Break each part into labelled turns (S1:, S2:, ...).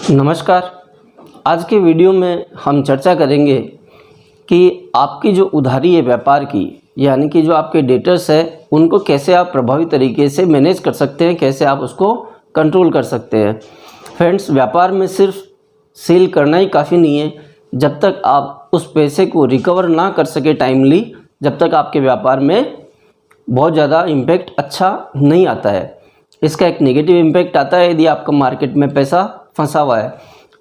S1: नमस्कार। आज के वीडियो में हम चर्चा करेंगे कि आपकी जो उधारी है व्यापार की, यानी कि जो आपके डेटर्स है उनको कैसे आप प्रभावी तरीके से मैनेज कर सकते हैं, कैसे आप उसको कंट्रोल कर सकते हैं। फ्रेंड्स, व्यापार में सिर्फ सेल करना ही काफ़ी नहीं है। जब तक आप उस पैसे को रिकवर ना कर सके टाइमली, जब तक आपके व्यापार में बहुत ज़्यादा इम्पैक्ट अच्छा नहीं आता है। इसका एक नेगेटिव इम्पैक्ट आता है यदि आपका मार्केट में पैसा फंसा हुआ है।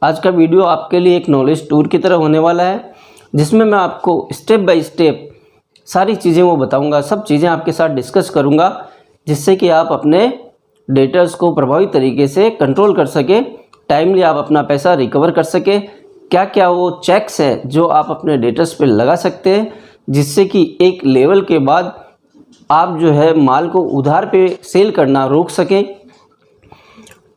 S1: आज का वीडियो आपके लिए एक नॉलेज टूर की तरह होने वाला है, जिसमें मैं आपको स्टेप बाय स्टेप सारी चीज़ें वो बताऊंगा, सब चीज़ें आपके साथ डिस्कस करूंगा, जिससे कि आप अपने डेटर्स को प्रभावी तरीके से कंट्रोल कर सके, टाइमली आप अपना पैसा रिकवर कर सके। क्या क्या वो चेक्स है जो आप अपने डेटर्स पे लगा सकते हैं, जिससे कि एक लेवल के बाद आप जो है माल को उधार पे सेल करना रोक सकें।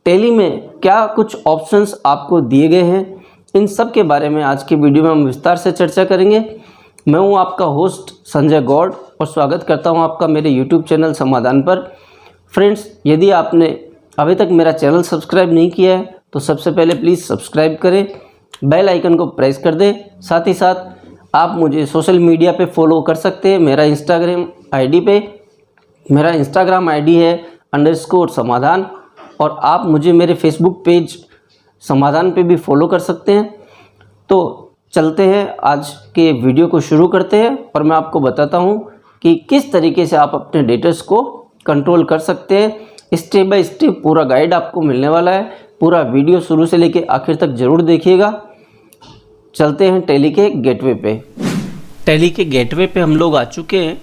S1: टैली में क्या कुछ ऑप्शंस आपको दिए गए हैं, इन सब के बारे में आज की वीडियो में हम विस्तार से चर्चा करेंगे। मैं हूं आपका होस्ट संजय गौड़ और स्वागत करता हूं आपका मेरे यूट्यूब चैनल समाधान पर। फ्रेंड्स, यदि आपने अभी तक मेरा चैनल सब्सक्राइब नहीं किया है तो सबसे पहले प्लीज़ सब्सक्राइब करें, बेल आइकन को प्रेस कर दें। साथ ही साथ आप मुझे सोशल मीडिया पे फॉलो कर सकते हैं। मेरा इंस्टाग्राम आईडी है _समाधान, और आप मुझे मेरे फेसबुक पेज समाधान पे भी फॉलो कर सकते हैं। तो चलते हैं, आज के वीडियो को शुरू करते हैं और मैं आपको बताता हूँ कि किस तरीके से आप अपने डेटर्स को कंट्रोल कर सकते हैं। स्टेप बाय स्टेप पूरा गाइड आपको मिलने वाला है। पूरा वीडियो शुरू से लेकर आखिर तक ज़रूर देखिएगा। चलते हैं टैली के गेटवे पे। टैली के गेटवे पे हम लोग आ चुके हैं।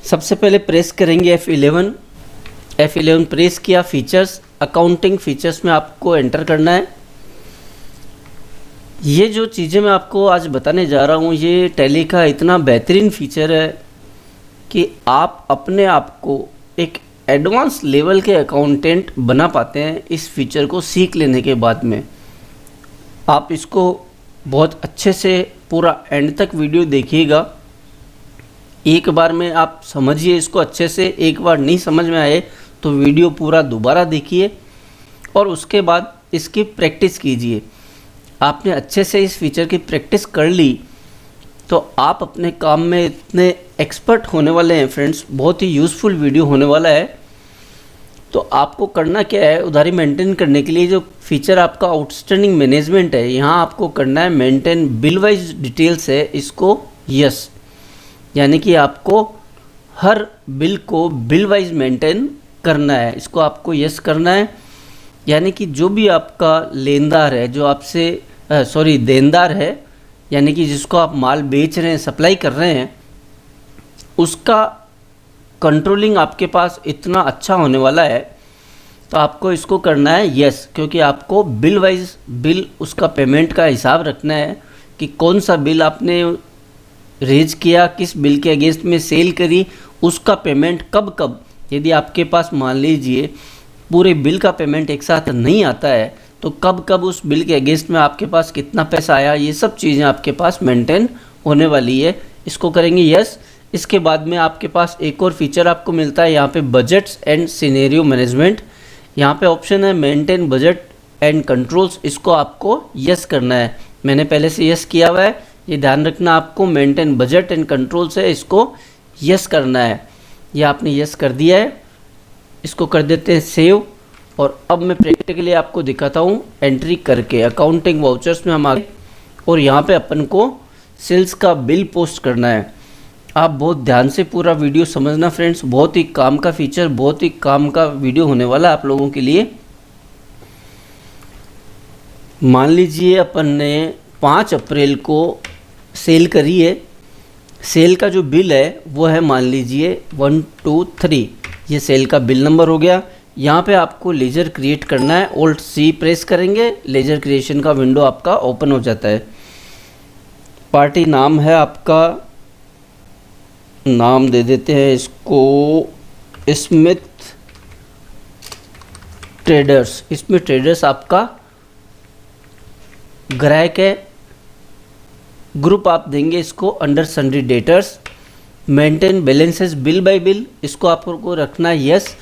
S1: सबसे पहले प्रेस करेंगे F11 प्रेस किया। फीचर्स, अकाउंटिंग फीचर्स में आपको एंटर करना है। ये जो चीज़ें मैं आपको आज बताने जा रहा हूँ, ये टैली का इतना बेहतरीन फीचर है कि आप अपने आप को एक एडवांस लेवल के अकाउंटेंट बना पाते हैं इस फीचर को सीख लेने के बाद में। आप इसको बहुत अच्छे से पूरा एंड तक वीडियो देखिएगा। एक बार में आप समझिए इसको अच्छे से, एक बार नहीं समझ में आए तो वीडियो पूरा दोबारा देखिए और उसके बाद इसकी प्रैक्टिस कीजिए। आपने अच्छे से इस फीचर की प्रैक्टिस कर ली तो आप अपने काम में इतने एक्सपर्ट होने वाले हैं। फ्रेंड्स, बहुत ही यूज़फुल वीडियो होने वाला है। तो आपको करना क्या है, उधारी मेंटेन करने के लिए जो फीचर आपका आउटस्टैंडिंग मैनेजमेंट है, यहाँ आपको करना है मेंटेन बिल वाइज डिटेल्स है, इसको यस, यानी कि आपको हर बिल को बिल वाइज मेंटेन करना है। इसको आपको यस करना है, यानी कि जो भी आपका लेनदार है, जो आपसे देनदार है, यानी कि जिसको आप माल बेच रहे हैं, सप्लाई कर रहे हैं, उसका कंट्रोलिंग आपके पास इतना अच्छा होने वाला है। तो आपको इसको करना है यस, क्योंकि आपको बिल वाइज उसका पेमेंट का हिसाब रखना है कि कौन सा बिल आपने रेज किया, किस बिल के अगेंस्ट में सेल करी, उसका पेमेंट कब कब। यदि आपके पास मान लीजिए पूरे बिल का पेमेंट एक साथ नहीं आता है तो कब कब उस बिल के अगेंस्ट में आपके पास कितना पैसा आया, ये सब चीज़ें आपके पास मेंटेन होने वाली है। इसको करेंगे यस। इसके बाद में आपके पास एक और फीचर आपको मिलता है यहाँ पे, बजट्स एंड सिनेरियो मैनेजमेंट। यहाँ पे ऑप्शन है मेंटेन बजट एंड कंट्रोल्स, इसको आपको यस करना है। मैंने पहले से यस किया हुआ है, ये ध्यान रखना आपको। मेंटेन बजट एंड कंट्रोल्स है, इसको यस करना है। ये आपने यस कर दिया है, इसको कर देते हैं सेव। और अब मैं प्रैक्टिकली आपको दिखाता हूँ एंट्री करके। अकाउंटिंग वाउचर्स में हम आ गए और यहाँ पे अपन को सेल्स का बिल पोस्ट करना है। आप बहुत ध्यान से पूरा वीडियो समझना फ्रेंड्स, बहुत ही काम का फीचर, बहुत ही काम का वीडियो होने वाला है आप लोगों के लिए। मान लीजिए अपन ने 5 अप्रैल को सेल करी है। सेल का जो बिल है वो है, मान लीजिए 1 2 3, ये सेल का बिल नंबर हो गया। यहाँ पे आपको लेजर क्रिएट करना है। Alt+C प्रेस करेंगे, लेजर क्रिएशन का विंडो आपका ओपन हो जाता है। पार्टी नाम है आपका, नाम दे देते हैं इसको स्मिथ ट्रेडर्स। इसमें ट्रेडर्स आपका ग्राहक है। ग्रुप आप देंगे इसको under sundry debtors. Maintain balances bill bye bill, इसको आपको रखना है यस।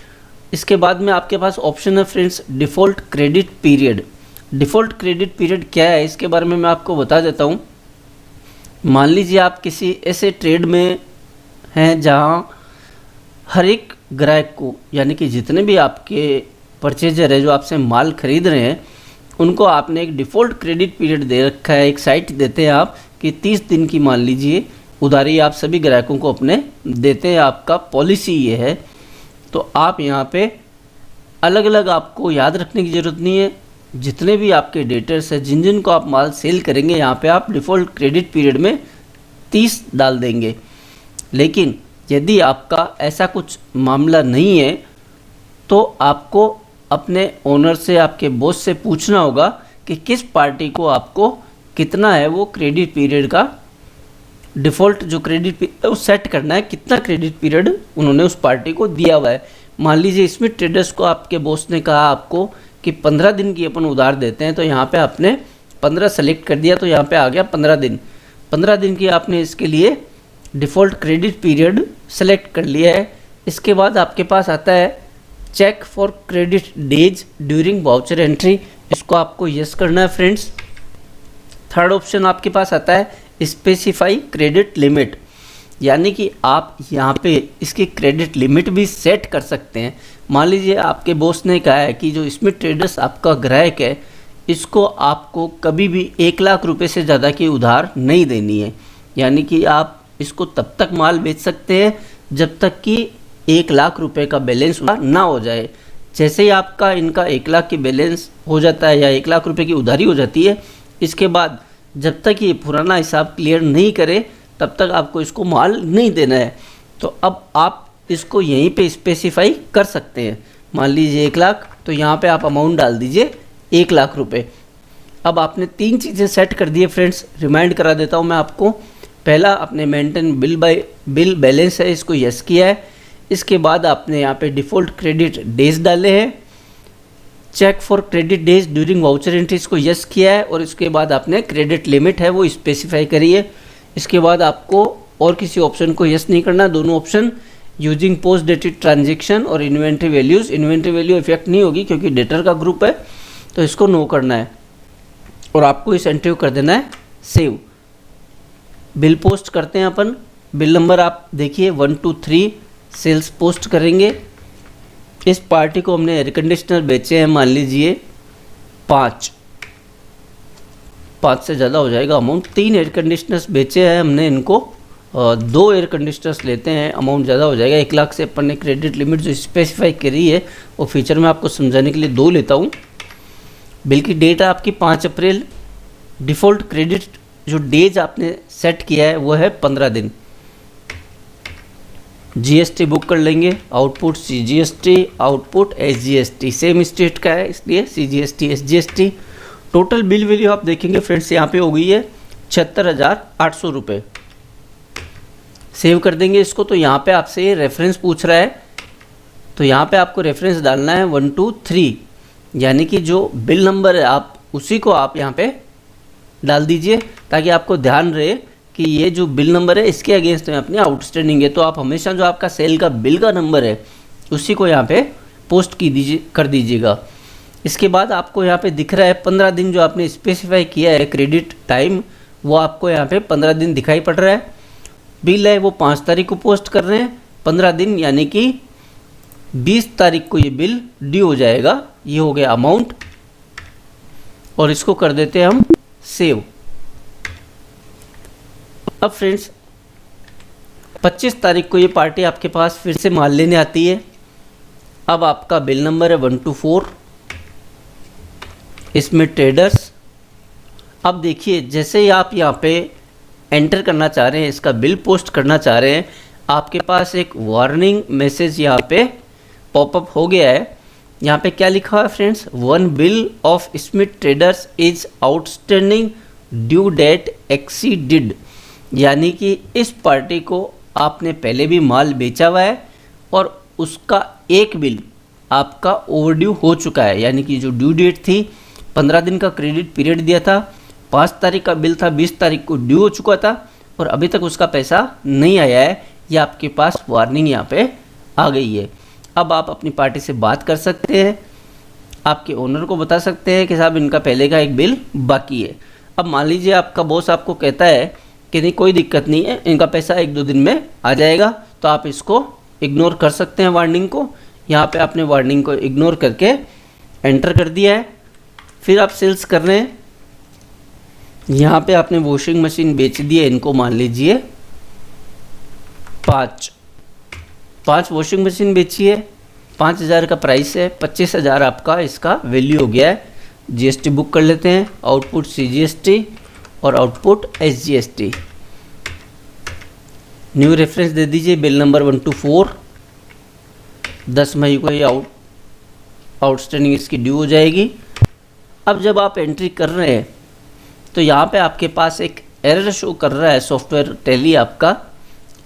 S1: इसके बाद में आपके पास ऑप्शन है friends default credit period. Default credit period क्या है इसके बारे में मैं आपको बता देता हूँ। मान लीजिए आप किसी ऐसे ट्रेड में हैं जहाँ हर एक ग्राहक को, यानी कि जितने भी आपके परचेजर है जो आपसे माल खरीद रहे हैं, उनको आपने एक डिफ़ॉल्ट क्रेडिट पीरियड दे रखा है। एक साइट देते हैं आप कि 30 दिन की मान लीजिए उधारी आप सभी ग्राहकों को अपने देते हैं, आपका पॉलिसी ये है। तो आप यहाँ पे अलग अलग आपको याद रखने की ज़रूरत नहीं है, जितने भी आपके डेटर्स हैं जिन जिन को आप माल सेल करेंगे यहाँ पे आप डिफ़ॉल्ट क्रेडिट पीरियड में 30 डाल देंगे। लेकिन यदि आपका ऐसा कुछ मामला नहीं है तो आपको अपने ओनर से, आपके बॉस से पूछना होगा कि किस पार्टी को आपको कितना है वो क्रेडिट पीरियड का डिफ़ॉल्ट जो क्रेडिट पीरियड वो सेट करना है, कितना क्रेडिट पीरियड उन्होंने उस पार्टी को दिया हुआ है। मान लीजिए स्मिथ ट्रेडर्स को आपके बॉस ने कहा आपको कि 15 दिन की अपन उधार देते हैं, तो यहाँ पे आपने 15 सेलेक्ट कर दिया, तो यहाँ पे आ गया 15 दिन। 15 दिन की आपने इसके लिए डिफ़ॉल्ट क्रेडिट पीरियड सेलेक्ट कर लिया है। इसके बाद आपके पास आता है check for credit days during voucher entry, इसको आपको यस करना है फ्रेंड्स। थर्ड ऑप्शन आपके पास आता है स्पेसिफाई क्रेडिट लिमिट, यानी कि आप यहाँ पे इसकी क्रेडिट लिमिट भी सेट कर सकते हैं। मान लीजिए आपके बॉस ने कहा है कि जो स्मिथ ट्रेडर्स आपका ग्राहक है इसको आपको कभी भी 1 लाख रुपए से ज़्यादा की उधार नहीं देनी है, यानी कि आप इसको तब तक माल बेच सकते हैं जब तक कि 1 लाख रुपए का बैलेंस ना हो जाए। जैसे ही आपका इनका 1 लाख की बैलेंस हो जाता है या 1 लाख रुपए की उधारी हो जाती है, इसके बाद जब तक ये पुराना हिसाब क्लियर नहीं करे तब तक आपको इसको माल नहीं देना है। तो अब आप इसको यहीं पे स्पेसिफाई कर सकते हैं। मान लीजिए 1 लाख, तो यहाँ पे आप अमाउंट डाल दीजिए 1 लाख रुपए। अब आपने 3 चीज़ें सेट कर दी है फ्रेंड्स, रिमाइंड करा देता हूँ मैं आपको। पहला, आपने मेंटेन बिल बैलेंस है, इसको यस किया है। इसके बाद आपने यहाँ पे डिफ़ॉल्ट क्रेडिट डेज डाले हैं, check for credit days during voucher entry, इसको यस किया है। और इसके बाद आपने क्रेडिट लिमिट है वो स्पेसिफाई करी है। इसके बाद आपको और किसी ऑप्शन को यस नहीं करना, दोनों option using post dated transaction और inventory values. Inventory value effect नहीं होगी क्योंकि डेटर का ग्रुप है, तो इसको नो करना है और आपको इस एंट्री को कर देना है सेव। बिल पोस्ट करते हैं अपन। बिल नंबर आप देखिए 1 2 3 सेल्स पोस्ट करेंगे। इस पार्टी को हमने एयर कंडीशनर बेचे हैं, मान लीजिए 5 से ज़्यादा हो जाएगा अमाउंट। 3 एयर कंडीशनर्स बेचे हैं हमने इनको, 2 एयर कंडीशनर्स लेते हैं, अमाउंट ज़्यादा हो जाएगा। 1 लाख से अपन ने क्रेडिट लिमिट जो स्पेसिफाई करी है वो फीचर में आपको समझाने के लिए 2 लेता हूँ। बिल की डेट है आपकी 5 अप्रैल। डिफ़ॉल्ट क्रेडिट जो डेज आपने सेट किया है वो है 15 दिन। जीएसटी बुक कर लेंगे, output CGST, output SGST, same state का है इसलिए CGST SGST. Total bill value आप देखेंगे फ्रेंड्स यहाँ पे हो गई है 76,800 रुपये। सेव कर देंगे इसको। तो यहाँ पे आपसे ये रेफरेंस पूछ रहा है, तो यहाँ पे आपको रेफरेंस डालना है 1 2 3, यानी कि जो बिल नंबर है आप उसी को आप यहाँ पे डाल दीजिए ताकि आपको ध्यान रहे कि ये जो बिल नंबर है इसके अगेंस्ट में अपनी आउटस्टैंडिंग है। तो आप हमेशा जो आपका सेल का बिल का नंबर है उसी को यहाँ पे पोस्ट कर दीजिएगा। इसके बाद आपको यहाँ पे दिख रहा है 15 दिन जो आपने स्पेसिफाई किया है क्रेडिट टाइम, वो आपको यहाँ पे 15 दिन दिखाई पड़ रहा है। बिल है वो 5 तारीख को पोस्ट कर रहे हैं, 15 दिन यानी कि 20 तारीख को ये बिल ड्यू हो जाएगा। ये हो गया अमाउंट और इसको कर देते हैं हम सेव। अब फ्रेंड्स 25 तारीख को ये पार्टी आपके पास फिर से माल लेने आती है। अब आपका बिल नंबर है 1 2 4, इसमें ट्रेडर्स। अब देखिए जैसे ही आप यहाँ पे एंटर करना चाह रहे हैं, इसका बिल पोस्ट करना चाह रहे हैं, आपके पास एक वार्निंग मैसेज यहाँ पे पॉपअप हो गया है। यहाँ पे क्या लिखा हुआ है friends, 1 bill of Smith traders is outstanding due date exceeded, यानी कि इस पार्टी को आपने पहले भी माल बेचा हुआ है और उसका एक बिल आपका ओवरड्यू हो चुका है, यानी कि जो ड्यू डेट थी 15 दिन का क्रेडिट पीरियड दिया था, 5 तारीख का बिल था, 20 तारीख को ड्यू हो चुका था और अभी तक उसका पैसा नहीं आया है। ये आपके पास वार्निंग यहाँ पे आ गई है। अब आप अपनी पार्टी से बात कर सकते हैं, आपके ओनर को बता सकते हैं कि साहब इनका पहले का एक बिल बाकी है। अब मान लीजिए आपका बॉस आपको कहता है कि नहीं कोई दिक्कत नहीं है, इनका पैसा 1-2 दिन में आ जाएगा, तो आप इसको इग्नोर कर सकते हैं वार्निंग को। यहाँ पे आपने वार्निंग को इग्नोर करके एंटर कर दिया है। फिर आप सेल्स कर रहे हैं, यहाँ पे आपने वॉशिंग मशीन बेच दी है, इनको मान लीजिए 5 वॉशिंग मशीन बेची है, 5,000 का प्राइस है, 25,000 आपका इसका वैल्यू हो गया है। जीएसटी बुक कर लेते हैं, आउटपुट सीजीएसटी और आउटपुट एसजीएसटी। न्यू रेफरेंस दे दीजिए, बिल नंबर 124। 10 मई को ये आउटस्टैंडिंग इसकी ड्यू हो जाएगी। अब जब आप एंट्री कर रहे हैं तो यहाँ पे आपके पास एक एरर शो कर रहा है सॉफ्टवेयर टैली आपका।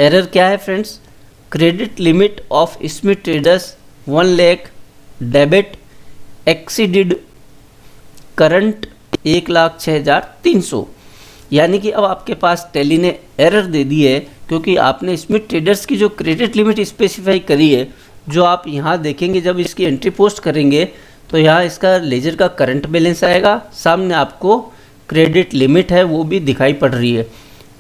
S1: एरर क्या है friends? Credit limit of Smith traders 1 lakh debit exceeded current 1,06,300। यानी कि अब आपके पास टैली ने एरर दे दी है, क्योंकि आपने स्मिथ ट्रेडर्स की जो क्रेडिट लिमिट स्पेसिफाई करी है, जो आप यहाँ देखेंगे जब इसकी एंट्री पोस्ट करेंगे तो यहाँ इसका लेजर का करंट बैलेंस आएगा, सामने आपको क्रेडिट लिमिट है वो भी दिखाई पड़ रही है।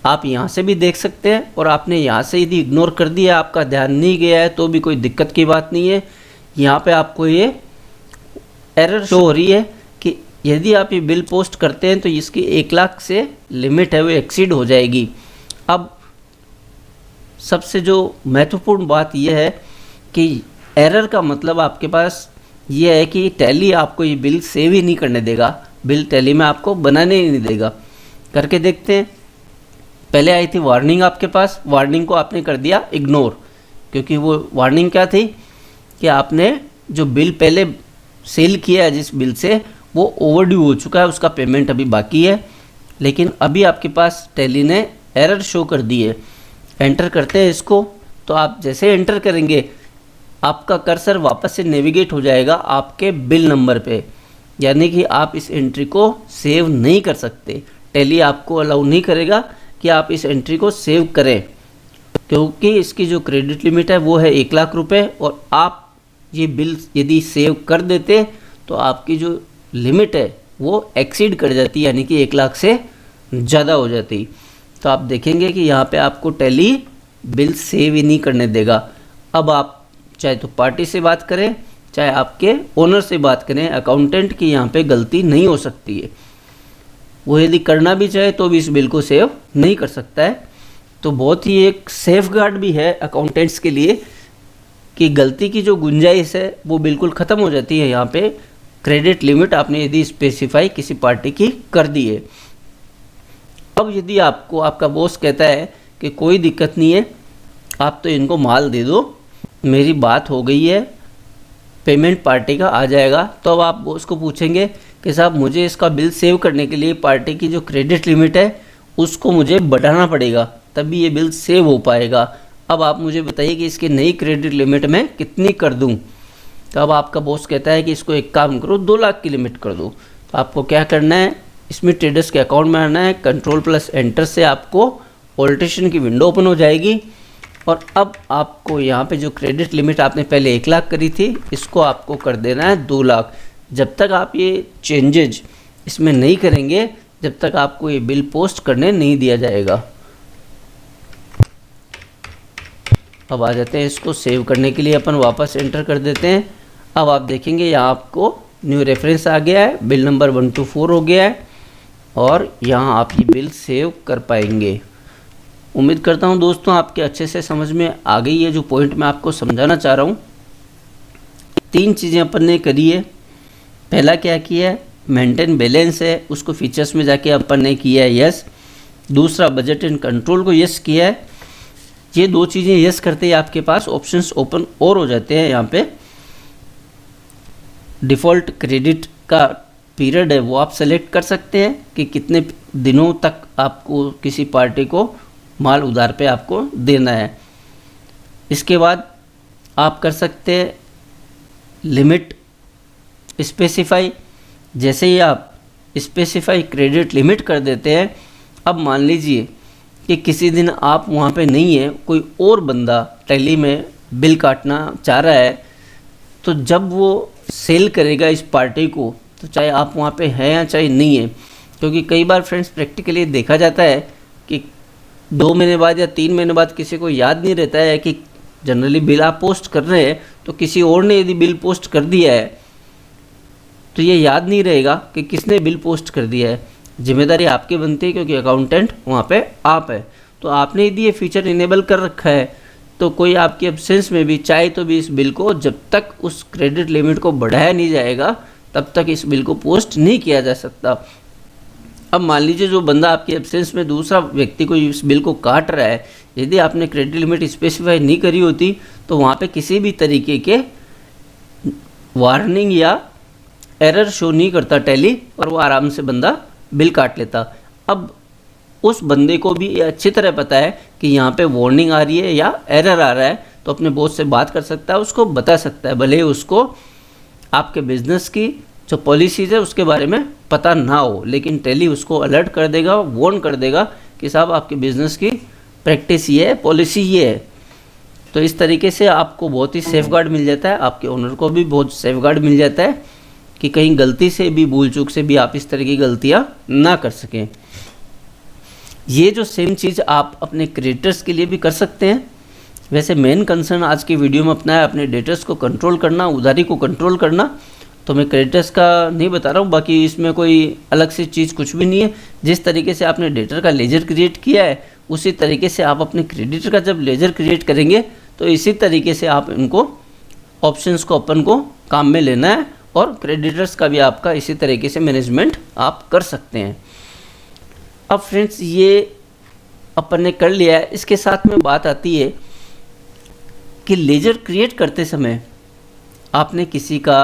S1: आप यहाँ से भी देख सकते हैं, और आपने यहाँ से यदि इग्नोर कर दिया, आपका ध्यान नहीं गया है, तो भी कोई दिक्कत की बात नहीं है। यहाँ पे आपको ये एरर शो हो रही है कि यदि आप ये बिल पोस्ट करते हैं तो इसकी 1 लाख से लिमिट है वो एक्सीड हो जाएगी। अब सबसे जो महत्वपूर्ण बात यह है कि एरर का मतलब आपके पास ये है कि टैली आपको ये बिल सेव ही नहीं करने देगा, बिल टैली में आपको बनाने ही नहीं देगा। करके देखते हैं। पहले आई थी वार्निंग आपके पास, वार्निंग को आपने कर दिया इग्नोर, क्योंकि वो वार्निंग क्या थी कि आपने जो बिल पहले सेल किया है जिस बिल से, वो ओवरड्यू हो चुका है, उसका पेमेंट अभी बाकी है। लेकिन अभी आपके पास टैली ने एरर शो कर दी है। एंटर करते हैं इसको, तो आप जैसे एंटर करेंगे आपका कर्सर वापस से नेविगेट हो जाएगा आपके बिल नंबर पे, यानी कि आप इस एंट्री को सेव नहीं कर सकते। टैली आपको अलाउ नहीं करेगा कि आप इस एंट्री को सेव करें, क्योंकि इसकी जो क्रेडिट लिमिट है वो है 1 लाख रुपए, और आप ये बिल यदि सेव कर देते तो आपकी जो लिमिट है वो एक्सीड कर जाती, यानी कि 1 लाख से ज़्यादा हो जाती। तो आप देखेंगे कि यहाँ पे आपको टैली बिल सेव ही नहीं करने देगा। अब आप चाहे तो पार्टी से बात करें, चाहे आपके ओनर से बात करें, अकाउंटेंट की यहाँ पे गलती नहीं हो सकती है। वो यदि करना भी चाहे तो भी इस बिल को सेव नहीं कर सकता है। तो बहुत ही एक सेफ गार्ड भी है अकाउंटेंट्स के लिए कि गलती की जो गुंजाइश है वो बिल्कुल ख़त्म हो जाती है। यहाँ पे क्रेडिट लिमिट आपने यदि स्पेसिफाई किसी पार्टी की कर दी है। अब यदि आपको आपका बॉस कहता है कि कोई दिक्कत नहीं है, आप तो इनको माल दे दो, मेरी बात हो गई है, पेमेंट पार्टी का आ जाएगा, तो अब आप बॉस को पूछेंगे कि साहब मुझे इसका बिल सेव करने के लिए पार्टी की जो क्रेडिट लिमिट है उसको मुझे बढ़ाना पड़ेगा, तभी ये बिल सेव हो पाएगा। अब आप मुझे बताइए कि इसकी नई क्रेडिट लिमिट मैं कितनी कर दूं? तो अब आपका बॉस कहता है कि इसको एक काम करो, 2 लाख की लिमिट कर दो। तो आपको क्या करना है, स्मिथ ट्रेडर्स के अकाउंट में आना है, कंट्रोल+एंटर से आपको ऑल्ट्रेशन की विंडो ओपन हो जाएगी, और अब आपको यहाँ पे जो क्रेडिट लिमिट आपने पहले 1 लाख करी थी, इसको आपको कर देना है 2 लाख। जब तक आप ये चेंजेज इसमें नहीं करेंगे, जब तक आपको ये बिल पोस्ट करने नहीं दिया जाएगा। अब आ जाते हैं, इसको सेव करने के लिए अपन वापस एंटर कर देते हैं। अब आप देखेंगे यहाँ आपको न्यू रेफरेंस आ गया है, बिल नंबर 124 हो गया है, और यहाँ आप ये बिल सेव कर पाएंगे। उम्मीद करता हूँ दोस्तों आपके अच्छे से समझ में आ गई है जो पॉइंट मैं आपको समझाना चाह रहा हूँ। 3 चीज़ें अपन ने करी है। पहला क्या किया है, मेंटेन बैलेंस है, उसको फीचर्स में जाके अपन ने किया है यस। दूसरा बजट एंड कंट्रोल को यस किया है। ये 2 चीज़ें यस करते ही आपके पास ऑप्शंस ओपन और हो जाते हैं। यहाँ पे डिफ़ॉल्ट क्रेडिट का पीरियड है वो आप सेलेक्ट कर सकते हैं कि कितने दिनों तक आपको किसी पार्टी को माल उधार पे आपको देना है। इसके बाद आप कर सकते हैं लिमिट स्पेसिफाई। जैसे ही आप स्पेसिफाई क्रेडिट लिमिट कर देते हैं, अब मान लीजिए कि किसी दिन आप वहाँ पे नहीं है, कोई और बंदा टैली में बिल काटना चाह रहा है, तो जब वो सेल करेगा इस पार्टी को, तो चाहे आप वहाँ पे हैं या चाहे नहीं है, क्योंकि कई बार फ्रेंड्स प्रैक्टिकली देखा जाता है कि 2 महीने बाद या 3 महीने बाद किसी को याद नहीं रहता है कि जनरली बिल आप पोस्ट कर रहे हैं, तो किसी और ने यदि बिल पोस्ट कर दिया है तो ये याद नहीं रहेगा कि किसने बिल पोस्ट कर दिया है। जिम्मेदारी आपकी बनती है, क्योंकि अकाउंटेंट वहाँ पे आप है। तो आपने यदि ये फीचर इनेबल कर रखा है तो कोई आपकी एब्सेंस में भी चाहे तो भी इस बिल को, जब तक उस क्रेडिट लिमिट को बढ़ाया नहीं जाएगा तब तक इस बिल को पोस्ट नहीं किया जा सकता। अब मान लीजिए जो बंदा आपके एब्सेंस में दूसरा व्यक्ति को इस बिल को काट रहा है, यदि आपने क्रेडिट लिमिट स्पेसिफाई नहीं करी होती तो वहाँ पे किसी भी तरीके के वार्निंग या एरर शो नहीं करता टैली, और वो आराम से बंदा बिल काट लेता। अब उस बंदे को भी ये अच्छी तरह पता है कि यहाँ पे वार्निंग आ रही है या एरर आ रहा है, तो अपने बॉस से बात कर सकता है, उसको बता सकता है, भले उसको आपके बिजनेस की जो पॉलिसीज़ है उसके बारे में पता ना हो, लेकिन टैली उसको अलर्ट कर देगा, वार्न कर देगा कि साहब आपके बिज़नेस की प्रैक्टिस ये है, पॉलिसी ये है। तो इस तरीके से आपको बहुत ही सेफगार्ड मिल जाता है, आपके ओनर को भी बहुत सेफगार्ड मिल जाता है कि कहीं गलती से भी, भूल चूक से भी आप इस तरह की गलतियाँ ना कर सकें। ये जो सेम चीज़ आप अपने क्रेडिटर्स के लिए भी कर सकते हैं। वैसे मेन कंसर्न आज की वीडियो में अपना है अपने डेटर्स को कंट्रोल करना, उधारी को कंट्रोल करना। तो मैं क्रेडिटर्स का नहीं बता रहा हूँ, बाकी इसमें कोई अलग से चीज़ कुछ भी नहीं है। जिस तरीके से आपने डेटर का लेजर क्रिएट किया है उसी तरीके से आप अपने क्रेडिटर का जब लेजर क्रिएट करेंगे तो इसी तरीके से आप इनको ऑप्शंस को अपन को काम में लेना है, और क्रेडिटर्स का भी आपका इसी तरीके से मैनेजमेंट आप कर सकते हैं। अब फ्रेंड्स ये अपन ने कर लिया है, इसके साथ में बात आती है कि लेजर क्रिएट करते समय आपने किसी का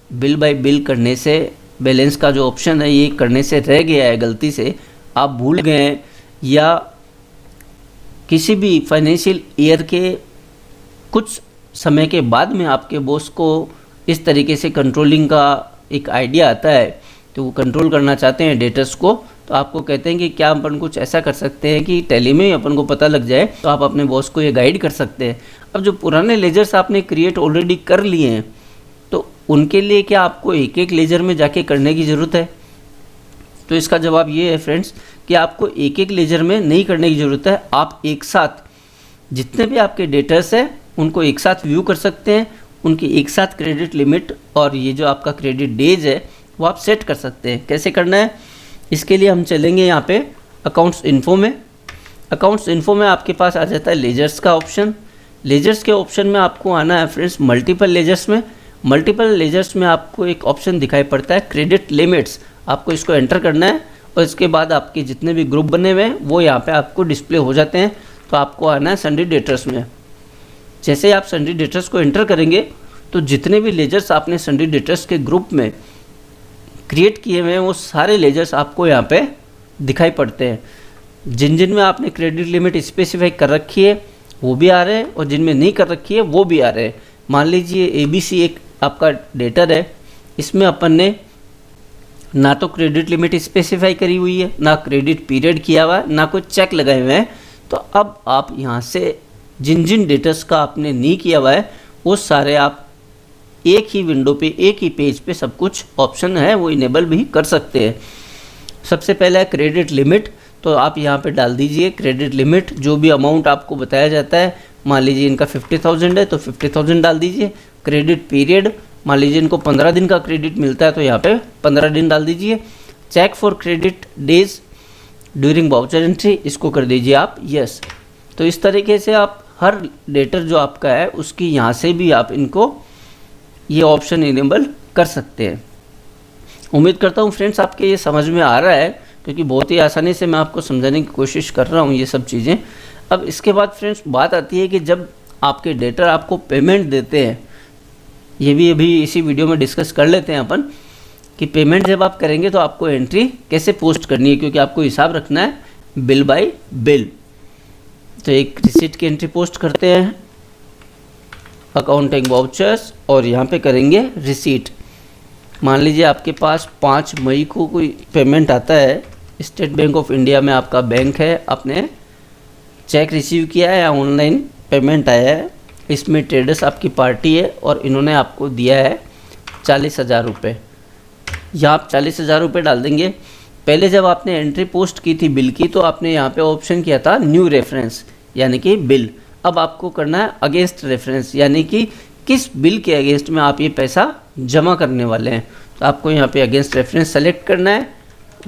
S1: बिल बाय बिल करने से, बैलेंस का जो ऑप्शन है ये करने से रह गया है, गलती से आप भूल गए हैं, या किसी भी फाइनेंशियल ईयर के कुछ समय के बाद में आपके बॉस को इस तरीके से कंट्रोलिंग का एक आइडिया आता है, तो वो कंट्रोल करना चाहते हैं डेटर्स को, तो आपको कहते हैं कि क्या अपन कुछ ऐसा कर सकते हैं कि टैली में अपन को पता लग जाए, तो आप अपने बॉस को ये गाइड कर सकते हैं। अब जो पुराने लेजर्स आपने क्रिएट ऑलरेडी कर लिए हैं, तो उनके लिए क्या आपको एक एक लेजर में जाके करने की ज़रूरत है? तो इसका जवाब ये है फ्रेंड्स कि आपको एक एक लेजर में नहीं करने की ज़रूरत है। आप एक साथ जितने भी आपके डेटर्स हैं उनको एक साथ व्यू कर सकते हैं, उनकी एक साथ क्रेडिट लिमिट और ये जो आपका क्रेडिट डेज है वो आप सेट कर सकते हैं। कैसे करना है, इसके लिए हम चलेंगे यहाँ पे अकाउंट्स इन्फो में। अकाउंट्स इन्फो में आपके पास आ जाता है लेजर्स का ऑप्शन। लेजर्स के ऑप्शन में आपको आना है फ्रेंड्स मल्टीपल लेजर्स में। मल्टीपल लेजर्स में आपको एक ऑप्शन दिखाई पड़ता है क्रेडिट लिमिट्स, आपको इसको एंटर करना है और इसके बाद आपके जितने भी ग्रुप बने हुए हैं वो यहाँ पे आपको डिस्प्ले हो जाते हैं। तो आपको आना है सन्डी डेटर्स में। जैसे आप सन्डी डेटर्स को एंटर करेंगे तो जितने भी लेजर्स आपने सन्डी डेटर्स के ग्रुप में क्रिएट किए हुए हैं वो सारे लेजर्स आपको यहाँ पे दिखाई पड़ते हैं। जिन जिन में आपने क्रेडिट लिमिट स्पेसिफाई कर रखी है वो भी आ रहे हैं और जिनमें नहीं कर रखी है वो भी आ रहे हैं। मान लीजिए ABC एक आपका डेटर है, इसमें अपन ने ना तो क्रेडिट लिमिट स्पेसिफाई करी हुई है, ना क्रेडिट पीरियड किया हुआ है, ना कोई चेक लगाए हुए हैं। तो अब आप यहाँ से जिन जिन डेटर्स का आपने नहीं किया हुआ है वो सारे आप एक ही विंडो पे, एक ही पेज पे सब कुछ ऑप्शन है वो इनेबल भी कर सकते हैं। सबसे पहला है क्रेडिट लिमिट, तो आप यहाँ पे डाल दीजिए क्रेडिट लिमिट, जो भी अमाउंट आपको बताया जाता है। मान लीजिए इनका 50,000 है तो 50,000 डाल दीजिए। क्रेडिट पीरियड, मान लीजिए इनको 15 दिन का क्रेडिट मिलता है तो यहाँ पे 15 दिन डाल दीजिए। Check for credit days during voucher entry, इसको कर दीजिए आप यस। तो इस तरीके से आप हर डेटर जो आपका है उसकी यहाँ से भी आप इनको ये ऑप्शन इनेबल कर सकते हैं। उम्मीद करता हूँ फ्रेंड्स आपके ये समझ में आ रहा है, क्योंकि बहुत ही आसानी से मैं आपको समझाने की कोशिश कर रहा हूँ ये सब चीज़ें। अब इसके बाद फ्रेंड्स बात आती है कि जब आपके डेटर आपको पेमेंट देते हैं, ये भी अभी इसी वीडियो में डिस्कस कर लेते हैं अपन कि पेमेंट जब आप करेंगे तो आपको एंट्री कैसे पोस्ट करनी है, क्योंकि आपको हिसाब रखना है बिल बाय बिल। तो एक रिसीट की एंट्री पोस्ट करते हैं, अकाउंटिंग वाउचर्स, और यहाँ पे करेंगे रिसीट। मान लीजिए आपके पास 5 मई को कोई पेमेंट आता है, स्टेट बैंक ऑफ इंडिया में आपका बैंक है, आपने चेक रिसीव किया है या ऑनलाइन पेमेंट आया है, इसमें ट्रेडर्स आपकी पार्टी है और इन्होंने आपको दिया है 40,000 रुपये। यहाँ आप 40,000 रुपये डाल देंगे। पहले जब आपने एंट्री पोस्ट की थी बिल की तो आपने यहाँ पे ऑप्शन किया था न्यू रेफरेंस यानी कि बिल। अब आपको करना है अगेंस्ट रेफरेंस यानी कि किस बिल के अगेंस्ट में आप ये पैसा जमा करने वाले हैं। तो आपको यहाँ पे अगेंस्ट रेफरेंस सेलेक्ट करना है।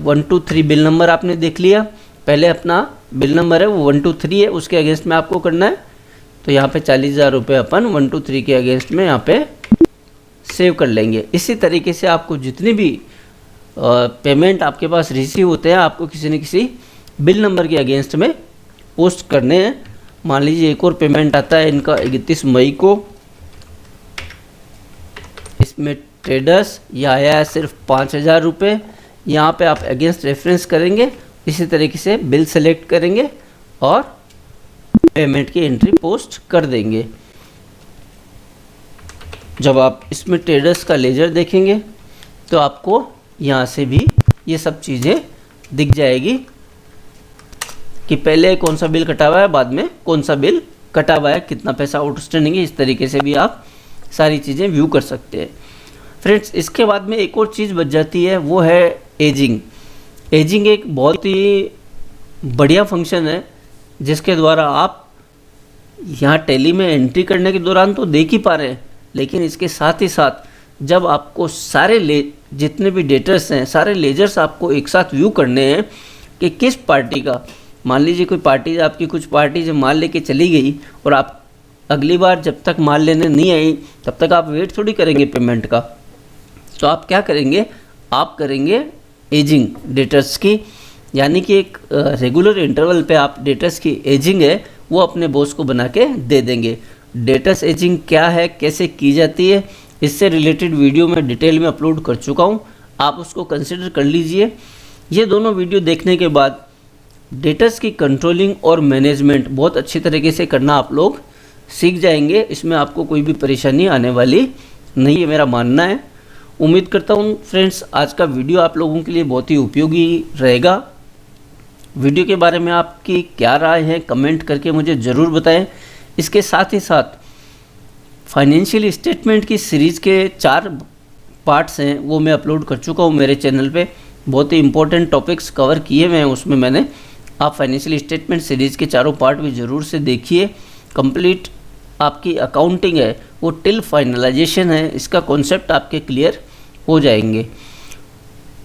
S1: 1 2 3 बिल नंबर आपने देख लिया, पहले अपना बिल नंबर है वो 1 2 3 है, उसके अगेंस्ट में आपको करना है। तो यहाँ पे 40,000 रुपये अपन 1 2 3 के अगेंस्ट में यहाँ पे सेव कर लेंगे। इसी तरीके से आपको जितनी भी पेमेंट आपके पास रिसीव होते हैं आपको किसी न किसी बिल नंबर के अगेंस्ट में पोस्ट करने हैं। मान लीजिए एक और पेमेंट आता है इनका 31 मई को, इसमें ट्रेडर्स ये आया है सिर्फ 5,000 रुपये। यहाँ पे आप अगेंस्ट रेफरेंस करेंगे, इसी तरीके से बिल सेलेक्ट करेंगे और पेमेंट की एंट्री पोस्ट कर देंगे। जब आप इसमें ट्रेडर्स का लेजर देखेंगे तो आपको यहाँ से भी ये सब चीज़ें दिख जाएगी कि पहले कौन सा बिल कटा हुआ है, बाद में कौन सा बिल कटा हुआ है, कितना पैसा आउटस्टैंडिंग है। इस तरीके से भी आप सारी चीज़ें व्यू कर सकते हैं। फ्रेंड्स, इसके बाद में एक और चीज़ बच जाती है, वो है एजिंग। एजिंग एक बहुत ही बढ़िया फंक्शन है जिसके द्वारा आप यहाँ टैली में एंट्री करने के दौरान तो देख ही पा रहे हैं, लेकिन इसके साथ ही साथ जब आपको सारे जितने भी डेटर्स हैं सारे लेजर्स आपको एक साथ व्यू करने हैं कि किस पार्टी का, मान लीजिए कोई पार्टी आपकी कुछ पार्टी जब माल लेके चली गई और आप अगली बार जब तक माल लेने नहीं आई तब तक आप वेट थोड़ी करेंगे पेमेंट का। तो आप क्या करेंगे, आप करेंगे एजिंग डेटर्स की, यानी कि एक रेगुलर इंटरवल पे आप डेटर्स की एजिंग है वो अपने बॉस को बना के दे देंगे। डेटर्स एजिंग क्या है, कैसे की जाती है, इससे रिलेटेड वीडियो मैं डिटेल में अपलोड कर चुका हूँ, आप उसको कंसिडर कर लीजिए। ये दोनों वीडियो देखने के बाद डेटर्स की कंट्रोलिंग और मैनेजमेंट बहुत अच्छी तरीके से करना आप लोग सीख जाएंगे। इसमें आपको कोई भी परेशानी आने वाली नहीं है, मेरा मानना है। उम्मीद करता हूँ फ्रेंड्स आज का वीडियो आप लोगों के लिए बहुत ही उपयोगी रहेगा। वीडियो के बारे में आपकी क्या राय है कमेंट करके मुझे ज़रूर बताएं। इसके साथ ही साथ फाइनेंशियल स्टेटमेंट की सीरीज़ के 4 पार्ट्स हैं वो मैं अपलोड कर चुका हूँ मेरे चैनल पे। बहुत ही इंपॉर्टेंट टॉपिक्स कवर किए हुए हैं उसमें मैंने। आप फाइनेंशियल स्टेटमेंट सीरीज़ के 4 पार्ट भी ज़रूर से देखिए। कंप्लीट आपकी अकाउंटिंग है वो टिल फाइनलाइजेशन है, इसका कॉन्सेप्ट आपके क्लियर हो जाएंगे।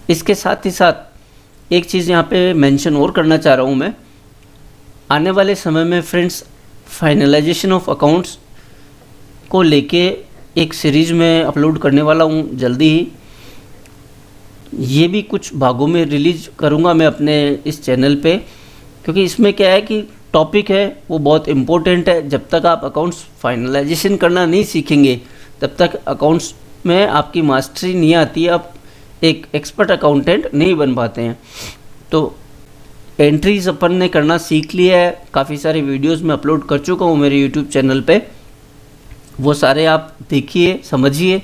S1: इसके साथ ही साथ एक चीज़ यहाँ पे मेंशन और करना चाह रहा हूँ मैं, आने वाले समय में फ्रेंड्स फाइनलाइजेशन ऑफ अकाउंट्स को लेके एक सीरीज़ में अपलोड करने वाला हूँ जल्दी ही। ये भी कुछ भागों में रिलीज करूँगा मैं अपने इस चैनल पे, क्योंकि इसमें क्या है कि टॉपिक है वो बहुत इम्पोर्टेंट है। जब तक आप अकाउंट्स फाइनलाइजेशन करना नहीं सीखेंगे तब तक अकाउंट्स में आपकी मास्टरी नहीं आती है, आप एक एक्सपर्ट अकाउंटेंट नहीं बन पाते हैं। तो एंट्रीज अपन ने करना सीख लिया है, काफ़ी सारे वीडियोस में अपलोड कर चुका हूँ मेरे यूट्यूब चैनल पे, वो सारे आप देखिए समझिए।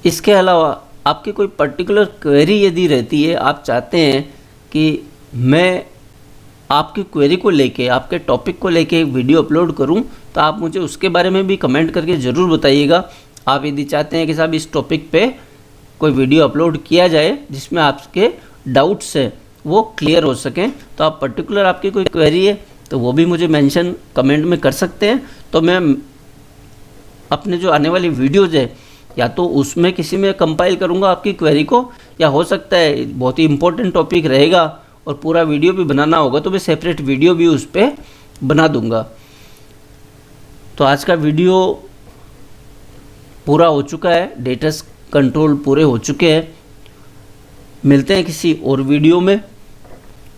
S1: इसके अलावा आपकी कोई पर्टिकुलर क्वेरी यदि रहती है, आप चाहते हैं कि मैं आपकी क्वेरी को लेके आपके टॉपिक को लेके एक वीडियो अपलोड करूं, तो आप मुझे उसके बारे में भी कमेंट करके ज़रूर बताइएगा। आप यदि चाहते हैं कि साहब इस टॉपिक पे कोई वीडियो अपलोड किया जाए जिसमें आपके डाउट्स हैं वो क्लियर हो सकें, तो आप पर्टिकुलर आपकी कोई क्वेरी है तो वो भी मुझे मेंशन कमेंट में कर सकते हैं। तो मैं अपने जो आने वाली वीडियोज़ है या तो उसमें किसी में कंपाइल करूँगा आपकी क्वेरी को, या हो सकता है बहुत ही इंपॉर्टेंट टॉपिक रहेगा और पूरा वीडियो भी बनाना होगा तो मैं सेपरेट वीडियो भी उस पर बना दूंगा। तो आज का वीडियो पूरा हो चुका है, डेटर्स कंट्रोल पूरे हो चुके हैं। मिलते हैं किसी और वीडियो में।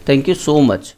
S1: Thank you so much.